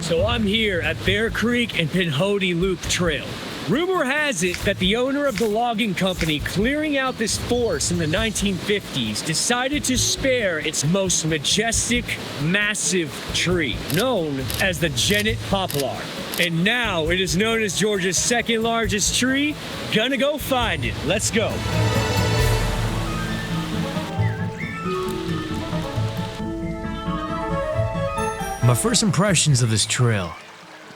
So I'm here at Bear Creek and Pinhoti Loop Trail. Rumor has it that the owner of the logging company clearing out this forest in the 1950s decided to spare its most majestic, massive tree, known as the Gennett Poplar. And now it is known as Georgia's second largest tree. Gonna go find it. Let's go. My first impressions of this trail: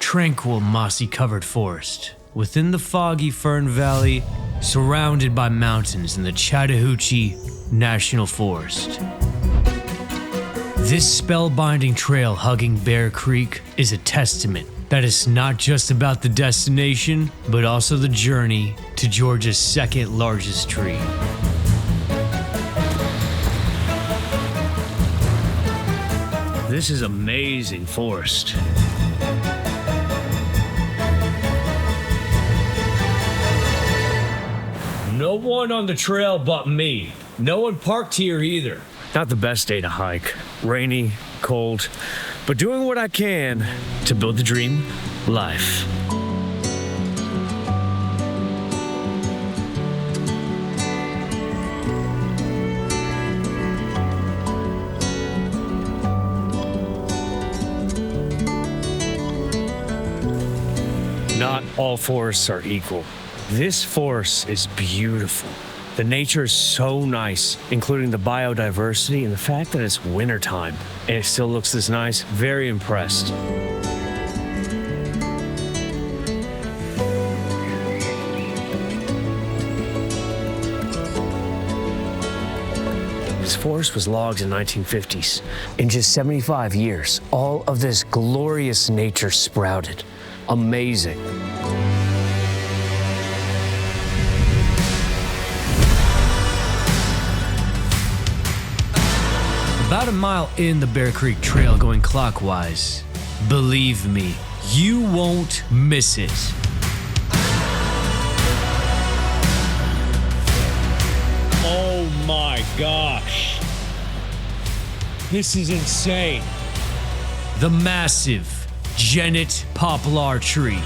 tranquil, mossy-covered forest within the foggy Fern Valley, surrounded by mountains in the Chattahoochee National Forest. This spellbinding trail hugging Bear Creek is a testament that it's not just about the destination, but also the journey to Georgia's second largest tree. This is amazing forest. No one on the trail but me. No one parked here either. Not the best day to hike. Rainy, cold, but doing what I can to build the dream life. Not all forests are equal. This forest is beautiful. The nature is so nice, including the biodiversity and the fact that it's wintertime and it still looks this nice. Very impressed. This forest was logged in the 1950s. In just 75 years, all of this glorious nature sprouted. Amazing. About a mile in the Bear Creek Trail going clockwise. Believe me, you won't miss it. Oh my gosh. This is insane. The massive Gennett Poplar tree.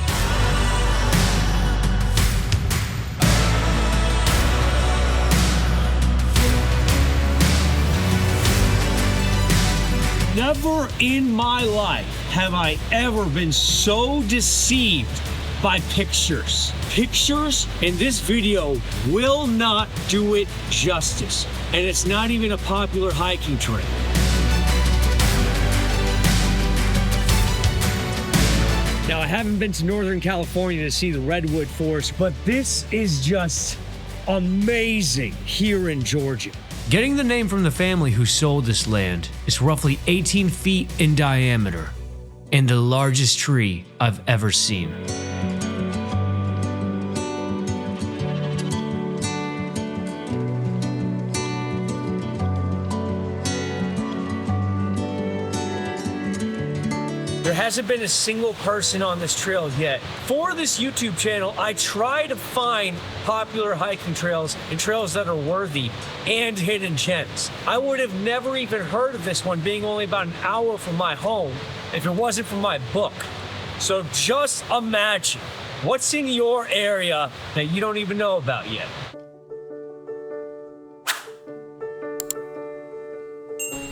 Never in my life have I ever been so deceived by pictures. Pictures in this video will not do it justice. And it's not even a popular hiking trail. Now, I haven't been to Northern California to see the redwood forest, but this is just amazing here in Georgia. Getting the name from the family who sold this land, it's roughly 18 feet in diameter and the largest tree I've ever seen. There hasn't been a single person on this trail yet. For this YouTube channel, I try to find popular hiking trails and trails that are worthy and hidden gems. I would have never even heard of this one being only about an hour from my home if it wasn't for my book. So just imagine what's in your area that you don't even know about yet.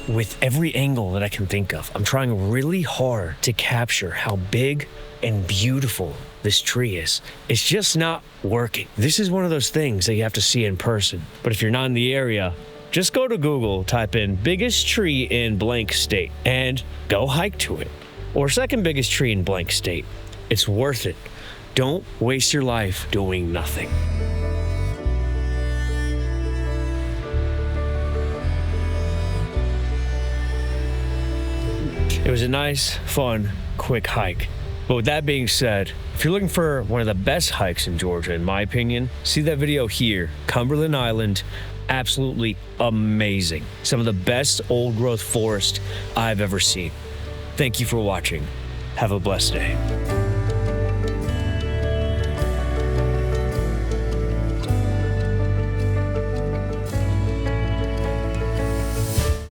With every angle that I can think of, I'm trying really hard to capture how big and beautiful this tree is. It's just not working. This is one of those things that you have to see in person. But if you're not in the area, just go to Google, type in biggest tree in blank state, and go hike to it. Or second biggest tree in blank state. It's worth it. Don't waste your life doing nothing. It was a nice, fun, quick hike. But with that being said, if you're looking for one of the best hikes in Georgia, in my opinion, see that video here, Cumberland Island. Absolutely amazing. Some of the best old growth forest I've ever seen. Thank you for watching. Have a blessed day.